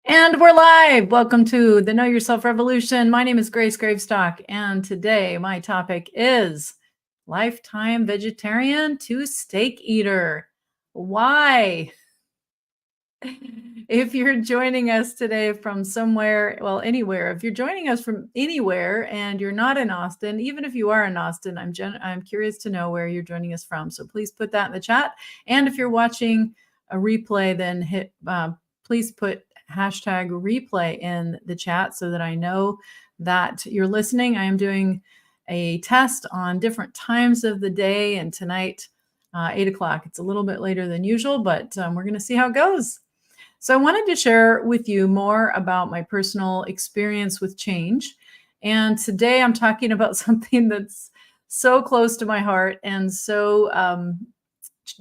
And we're live. Welcome to the Know Yourself Revolution. My name is Grace Gravestock, and today my topic is lifetime vegetarian to steak eater. Why? If you're joining us today from somewhere, well, anywhere, if you're joining us from anywhere and you're not in Austin, even if you are in Austin, I'm curious to know where you're joining us from. So please put that in the chat. And if you're watching a replay, then please put hashtag replay in the chat so that I know that you're listening. I am doing a test on different times of the day, and tonight, 8 o'clock. It's a little bit later than usual, but we're going to see how it goes. So I wanted to share with you more about my personal experience with change. And today I'm talking about something that's so close to my heart and so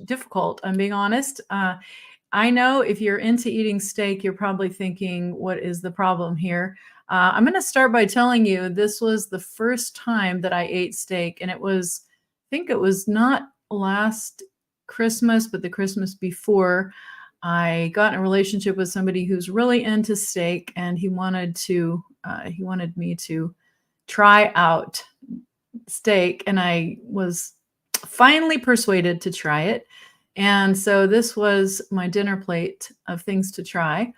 difficult. I'm being honest. I know if you're into eating steak, you're probably thinking, what is the problem here? I'm going to start by telling you this was the first time that I ate steak. And I think it was not last Christmas, but the Christmas before. I got in a relationship with somebody who's really into steak, and he wanted me to try out steak, and I was finally persuaded to try it. And so this was my dinner plate of things to try,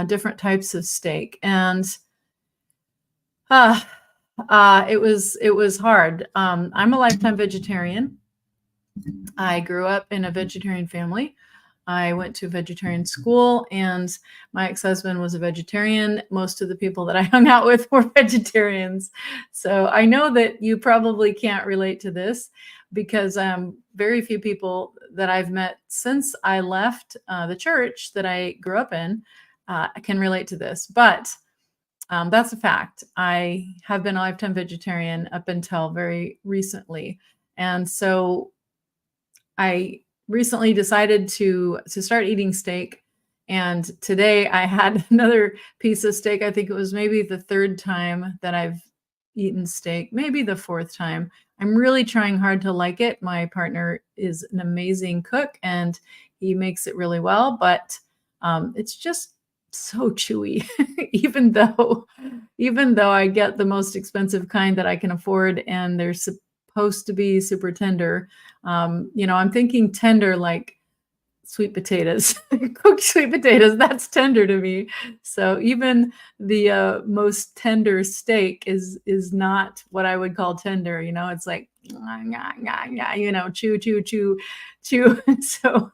different types of steak, and it was hard. I'm a lifetime vegetarian. I grew up in a vegetarian family. I went to vegetarian school, and my ex-husband was a vegetarian. Most of the people that I hung out with were vegetarians. So I know that you probably can't relate to this because very few people that I've met since I left the church that I grew up in can relate to this. But that's a fact. I have been a lifetime vegetarian up until very recently. And so I recently decided to start eating steak. And today I had another piece of steak. I think it was maybe the third time that I've eaten steak, maybe the fourth time. I'm really trying hard to like it. My partner is an amazing cook and he makes it really well, but it's just so chewy, even though I get the most expensive kind that I can afford, and they're supposed to be super tender. I'm thinking tender like sweet potatoes, cooked sweet potatoes. That's tender to me. So even the most tender steak is not what I would call tender. It's like chew, chew, chew, chew. So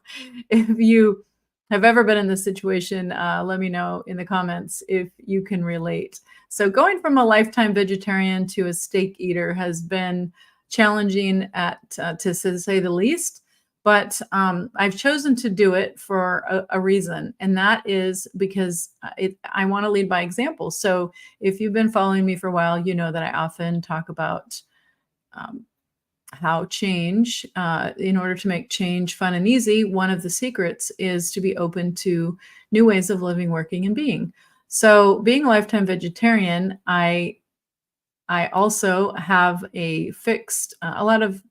if you have ever been in this situation, let me know in the comments if you can relate. So going from a lifetime vegetarian to a steak eater has been challenging to say the least. But I've chosen to do it for a reason, and that is because I want to lead by example. So if you've been following me for a while, you know that I often talk about how change, in order to make change fun and easy, one of the secrets is to be open to new ways of living, working, and being. So being a lifetime vegetarian, I also have a fixed, a lot of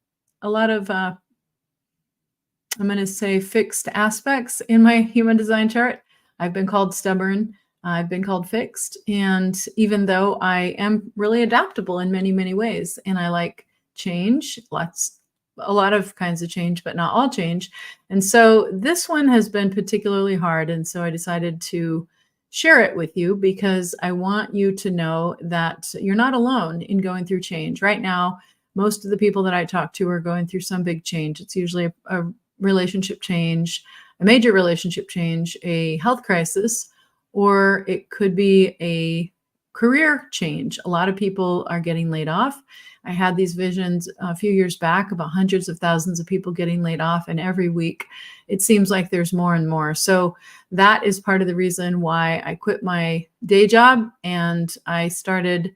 I'm going to say fixed aspects in my human design chart. I've been called stubborn. I've been called fixed. And even though I am really adaptable in many, many ways, and I like change, a lot of kinds of change, but not all change. And so this one has been particularly hard. And so I decided to share it with you because I want you to know that you're not alone in going through change. Right now, most of the people that I talk to are going through some big change. It's usually a relationship change, a major relationship change, a health crisis, or it could be a career change. A lot of people are getting laid off. I had these visions a few years back about hundreds of thousands of people getting laid off, and every week it seems like there's more and more. So that is part of the reason why I quit my day job and I started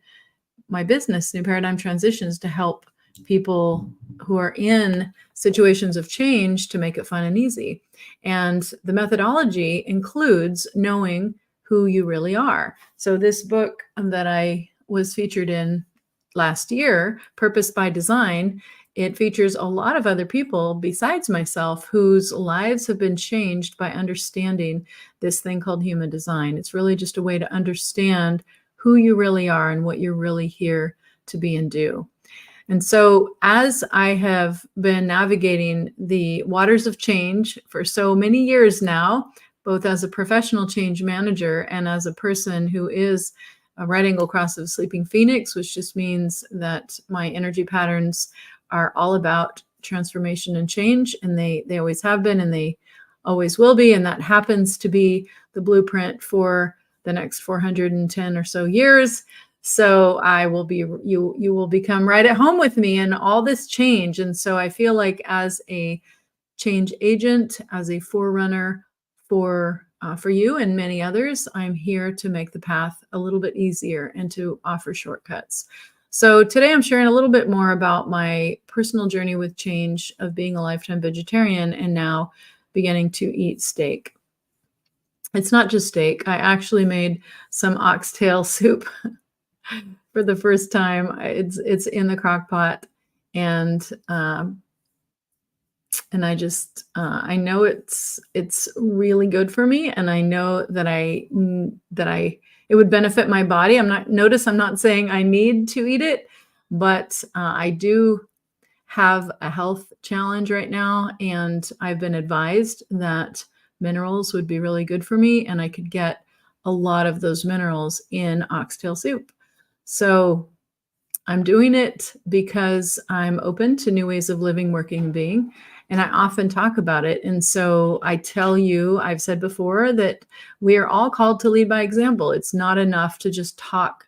my business, New Paradigm Transitions, to help people who are in situations of change to make it fun and easy. And the methodology includes knowing who you really are. So this book that I was featured in last year, Purpose by Design, it features a lot of other people besides myself whose lives have been changed by understanding this thing called human design. It's really just a way to understand who you really are and what you're really here to be and do. And so, as I have been navigating the waters of change for so many years now, both as a professional change manager and as a person who is a right angle cross of a sleeping phoenix, which just means that my energy patterns are all about transformation and change, and they always have been, and they always will be, and that happens to be the blueprint for the next 410 or so years. So I will be you will become right at home with me in all this change. And so I feel like, as a change agent, as a forerunner for you and many others, I'm here to make the path a little bit easier and to offer shortcuts. So today I'm sharing a little bit more about my personal journey with change of being a lifetime vegetarian and now beginning to eat steak. It's not just steak. I actually made some oxtail soup for the first time. It's in the crock pot, and I just I know it's really good for me, and I know that it would benefit my body. I'm not saying I need to eat it, but I do have a health challenge right now, and I've been advised that minerals would be really good for me, and I could get a lot of those minerals in oxtail soup. So I'm doing it because I'm open to new ways of living, working, and being. And I often talk about it. And so I tell you, I've said before that we are all called to lead by example. It's not enough to just talk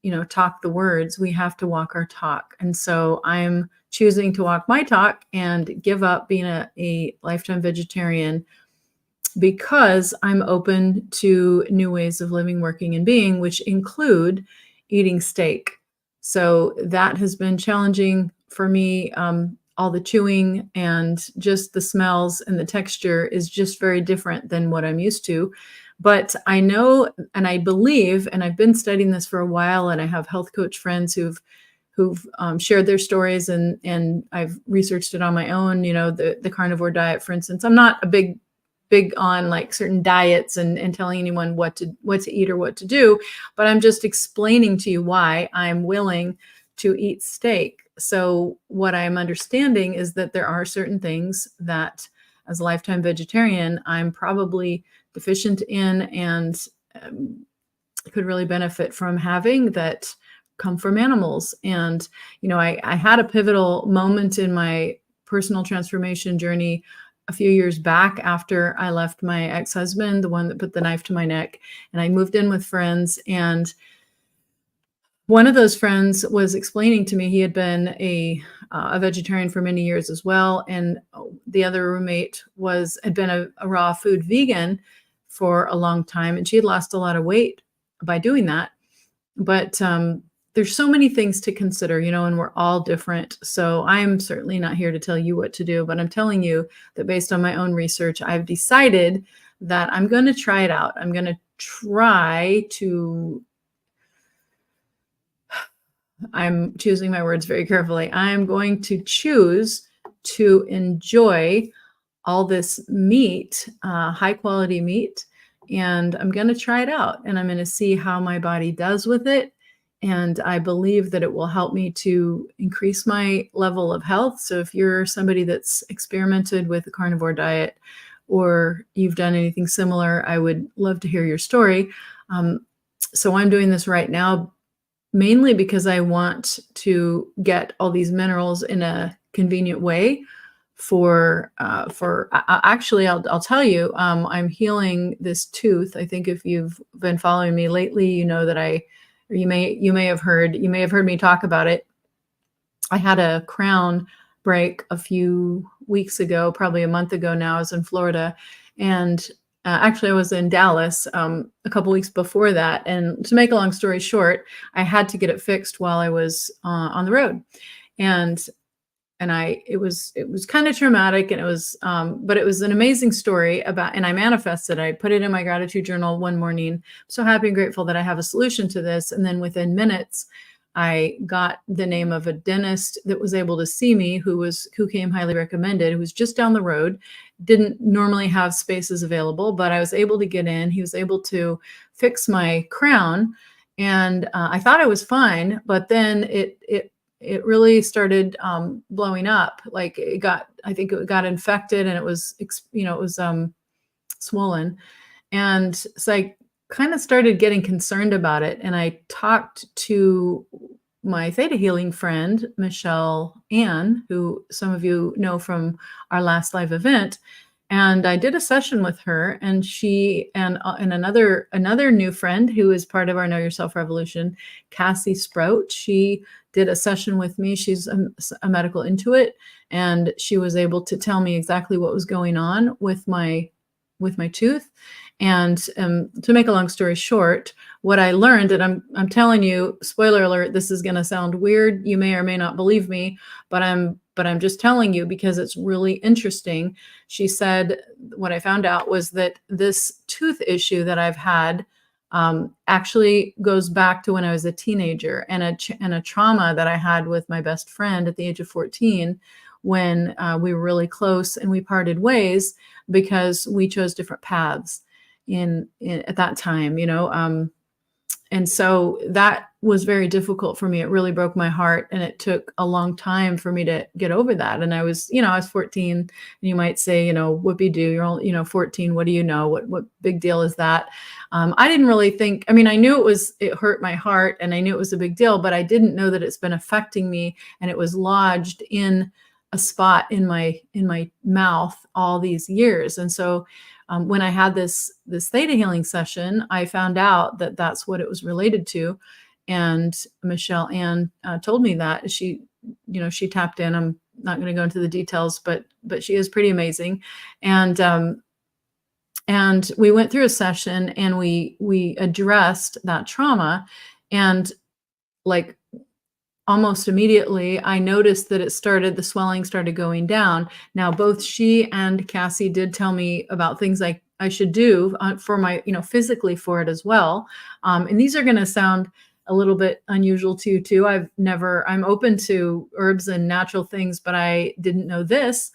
the words. We have to walk our talk. And so I'm choosing to walk my talk and give up being a lifetime vegetarian because I'm open to new ways of living, working, and being, which include eating steak. So that has been challenging for me. All the chewing and just the smells and the texture is just very different than what I'm used to. But I know and I believe, and I've been studying this for a while, and I have health coach friends who've shared their stories, and I've researched it on my own. The carnivore diet, for instance. I'm not a big on like certain diets and telling anyone what to eat or what to do, but I'm just explaining to you why I'm willing to eat steak. So what I'm understanding is that there are certain things that, as a lifetime vegetarian, I'm probably deficient in, and could really benefit from having, that come from animals. And I had a pivotal moment in my personal transformation journey a few years back after I left my ex-husband, the one that put the knife to my neck, and I moved in with friends. And one of those friends was explaining to me, he had been a vegetarian for many years as well, and the other roommate had been a raw food vegan for a long time, and she had lost a lot of weight by doing that. But there's so many things to consider, and we're all different. So I'm certainly not here to tell you what to do, but I'm telling you that based on my own research, I've decided that I'm going to try it out. I'm going to try to, I'm choosing my words very carefully. I'm going to choose to enjoy all this meat, high quality meat, and I'm going to try it out, and I'm going to see how my body does with it. And I believe that it will help me to increase my level of health. So if you're somebody that's experimented with a carnivore diet, or you've done anything similar, I would love to hear your story. So I'm doing this right now mainly because I want to get all these minerals in a convenient way actually, I'll tell you, I'm healing this tooth. I think if you've been following me lately, you know that you may have heard me talk about it. I had a crown break a few weeks ago, probably a month ago now. I was in Florida, and actually I was in Dallas a couple weeks before that. And to make a long story short, I had to get it fixed while I was on the road, and it was kind of traumatic, and it was but it was an amazing story and I manifested. I put it in my gratitude journal one morning. I'm so happy and grateful that I have a solution to this. And then within minutes, I got the name of a dentist that was able to see me, who came highly recommended, who was just down the road. Didn't normally have spaces available, but I was able to get in. He was able to fix my crown, and I thought I was fine, but then it really started blowing up. Like I think it got infected, and it was it was swollen, and so I kind of started getting concerned about it. And I talked to my theta healing friend, Michelle Ann, who some of you know from our last live event. And I did a session with her, and she and another new friend who is part of our Know Yourself Revolution, Cassie Sprout. She did a session with me. She's a medical intuit, and she was able to tell me exactly what was going on with my tooth. And to make a long story short, what I learned, and I'm telling you, spoiler alert, this is going to sound weird. You may or may not believe me, but I'm just telling you because it's really interesting. She said what I found out was that this tooth issue that I've had actually goes back to when I was a teenager, and a trauma that I had with my best friend at the age of 14 when we were really close and we parted ways because we chose different paths in at that time, and so that was very difficult for me. It really broke my heart, and it took a long time for me to get over that. And I was 14, and you might say, whoopee do, you're only, 14. What do you know? What big deal is that? I didn't really think, I mean, I knew it hurt my heart, and I knew it was a big deal, but I didn't know that it's been affecting me, and it was lodged in a spot in my mouth all these years. And so when I had this theta healing session, I found out that that's what it was related to. And Michelle Ann told me that she tapped in. I'm not going to go into the details, but she is pretty amazing. And we went through a session, and we addressed that trauma, and like almost immediately, I noticed that the swelling started going down. Now, both she and Cassie did tell me about things I should do for my, physically for it as well. And these are going to sound a little bit unusual to you too. I'm open to herbs and natural things, but I didn't know this.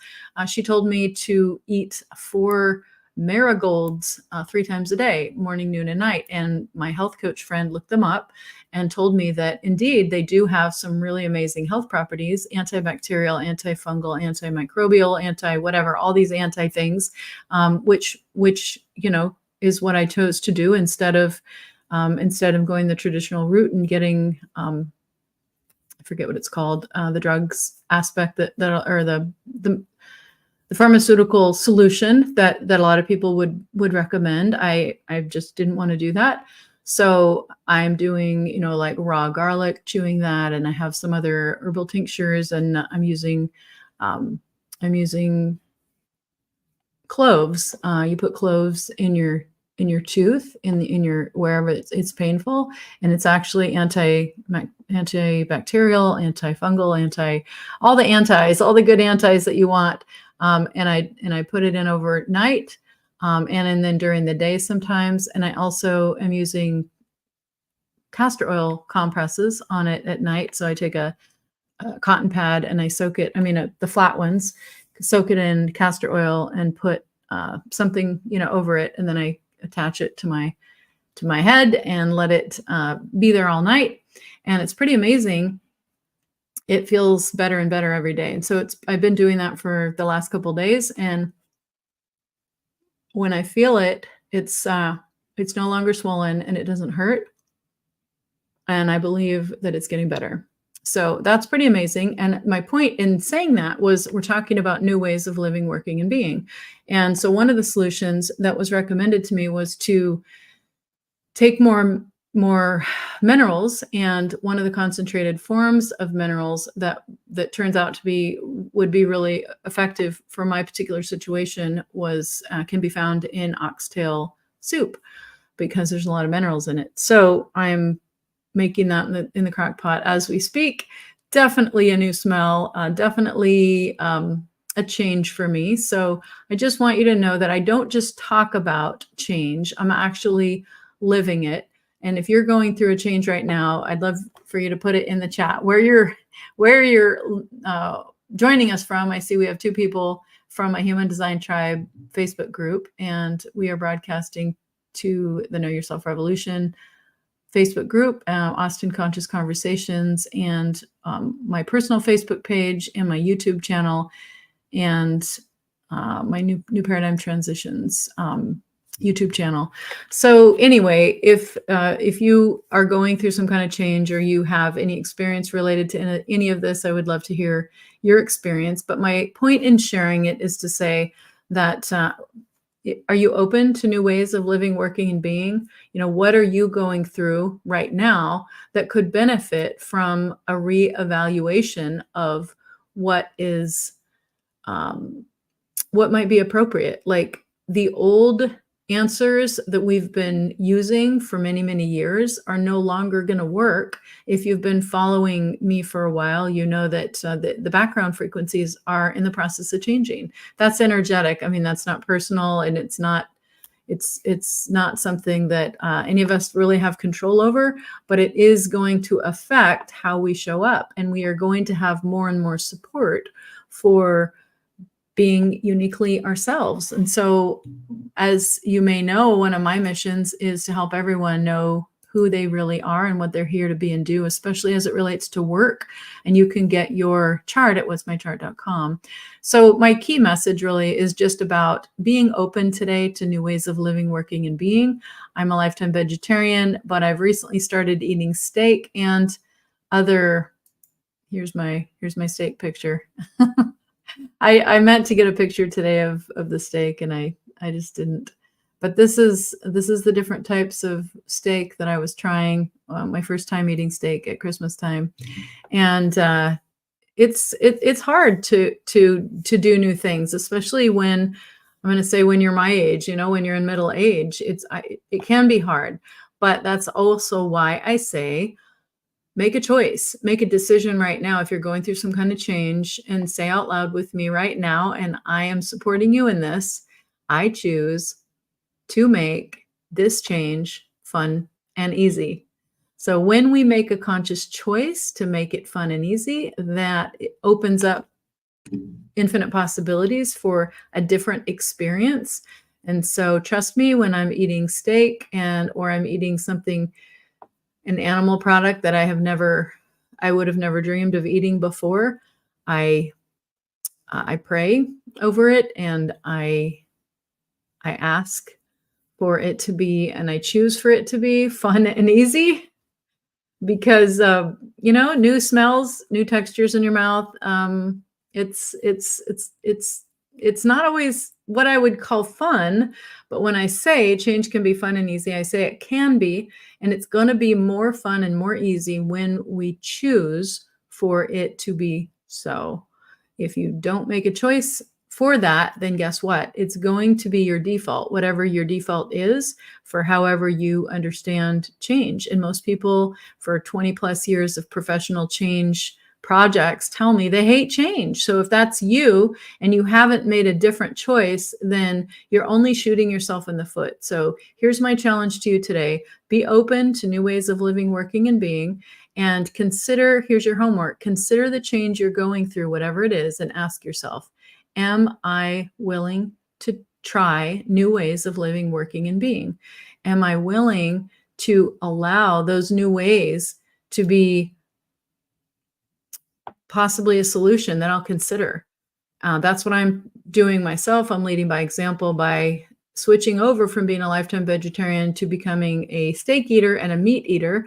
She told me to eat 4 marigolds 3 times a day, morning, noon, and night. And my health coach friend looked them up and told me that indeed they do have some really amazing health properties: antibacterial, antifungal, antimicrobial, anti-whatever, all these anti things, which is what I chose to do instead of going the traditional route and getting I forget what it's called, the drugs aspect or the pharmaceutical solution that a lot of people would recommend. I just didn't want to do that. So I'm doing, like raw garlic, chewing that, and I have some other herbal tinctures, and I'm using cloves. You put cloves in your tooth, in your wherever it's painful, and it's actually antibacterial, antifungal, all the antis, all the good antis that you want. And I put it in overnight, and then during the day sometimes. And I also am using castor oil compresses on it at night. So I take a cotton pad and I soak it. The flat ones, soak it in castor oil and put something, over it, and then I attach it to my head and let it be there all night. And it's pretty amazing. It feels better and better every day. And so I've been doing that for the last couple of days. And when I feel it, it's no longer swollen, and it doesn't hurt. And I believe that it's getting better. So that's pretty amazing. And my point in saying that was, we're talking about new ways of living, working, and being. And so one of the solutions that was recommended to me was to take more minerals, and one of the concentrated forms of minerals that turns out would be really effective for my particular situation can be found in oxtail soup, because there's a lot of minerals in it. So I'm making that in the crock pot as we speak. Definitely a new smell, definitely a change for me. So I just want you to know that I don't just talk about change, I'm actually living it. And if you're going through a change right now, I'd love for for you to put it in the chat where you're joining us from. I see we have 2 people from a Human Design Tribe Facebook group, and we are broadcasting to the Know Yourself Revolution Facebook group, Austin Conscious Conversations, and my personal Facebook page and my YouTube channel, and my new Paradigm Transitions YouTube channel. So anyway, if you are going through some kind of change, or you have any experience related to any of this, I would love to hear your experience. But my point in sharing it is to say that are you open to new ways of living, working, and being? What are you going through right now that could benefit from a reevaluation of what might be appropriate? Like, the old answers that we've been using for many, many years are no longer going to work. If you've been following me for a while, you know that the background frequencies are in the process of changing. That's energetic. I mean, that's not personal, and it's not something that any of us really have control over, but it is going to affect how we show up, and we are going to have more and more support for being uniquely ourselves. And so, as you may know, one of my missions is to help everyone know who they really are and what they're here to be and do, especially as it relates to work. And you can get your chart at what'smychart.com. So my key message really is just about being open today to new ways of living, working, and being. I'm a lifetime vegetarian, but I've recently started eating steak and other, here's my steak picture. I meant to get a picture today of the steak, and I just didn't. But this is the different types of steak that I was trying my first time eating steak at Christmas time, and it's hard to do new things, especially when, I'm going to say, when you're my age. When you're in middle age, it can be hard. But that's also why I say, make a choice, make a decision right now. If you're going through some kind of change, and say out loud with me right now, and I am supporting you in this, I choose to make this change fun and easy. So when we make a conscious choice to make it fun and easy, that opens up infinite possibilities for a different experience. And so trust me, when I'm eating steak or I'm eating something, an animal product that I would have never dreamed of eating before, I pray over it, and I ask for it to be, and I choose for it to be fun and easy, because new smells, new textures in your mouth. It's not always what I would call fun, but when I say change can be fun and easy, I say it can be, and it's going to be more fun and more easy when we choose for it to be so. If you don't make a choice for that, then guess what? It's going to be your default, whatever your default is for however you understand change. And most people, for 20 plus years of professional change projects, tell me they hate change. So if that's you and you haven't made a different choice, then you're only shooting yourself in the foot. So here's my challenge to you today. Be open to new ways of living, working, and being, and consider, here's your homework, consider the change you're going through, whatever it is, and ask yourself, am I willing to try new ways of living, working, and being? Am I willing to allow those new ways to be possibly a solution that I'll consider? That's what I'm doing myself. I'm leading by example by switching over from being a lifetime vegetarian to becoming a steak eater and a meat eater.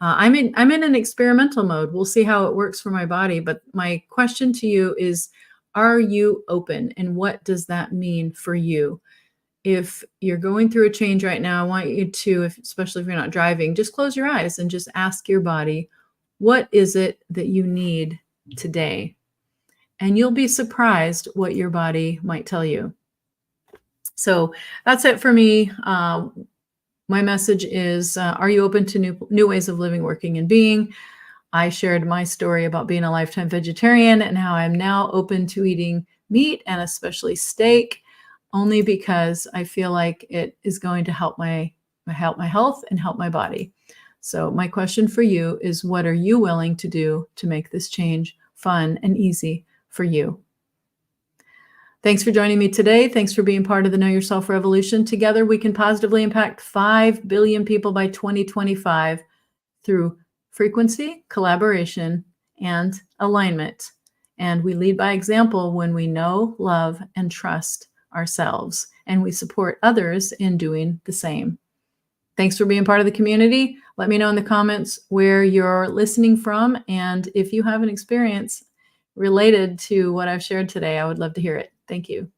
I'm in an experimental mode. We'll see how it works for my body. But my question to you is, are you open? And what does that mean for you? If you're going through a change right now, I want you to, especially if you're not driving, just close your eyes and just ask your body, what is it that you need today? And you'll be surprised what your body might tell you. So that's it for me. My message is, are you open to new ways of living, working, and being? I shared my story about being a lifetime vegetarian and how I'm now open to eating meat, and especially steak, only because I feel like it is going to help my health and help my body. So my question for you is, what are you willing to do to make this change fun and easy for you? Thanks for joining me today. Thanks for being part of the Know Yourself Revolution. Together, we can positively impact 5 billion people by 2025 through frequency, collaboration, and alignment. And we lead by example when we know, love, and trust ourselves, and we support others in doing the same. Thanks for being part of the community. Let me know in the comments where you're listening from, and if you have an experience related to what I've shared today, I would love to hear it. Thank you.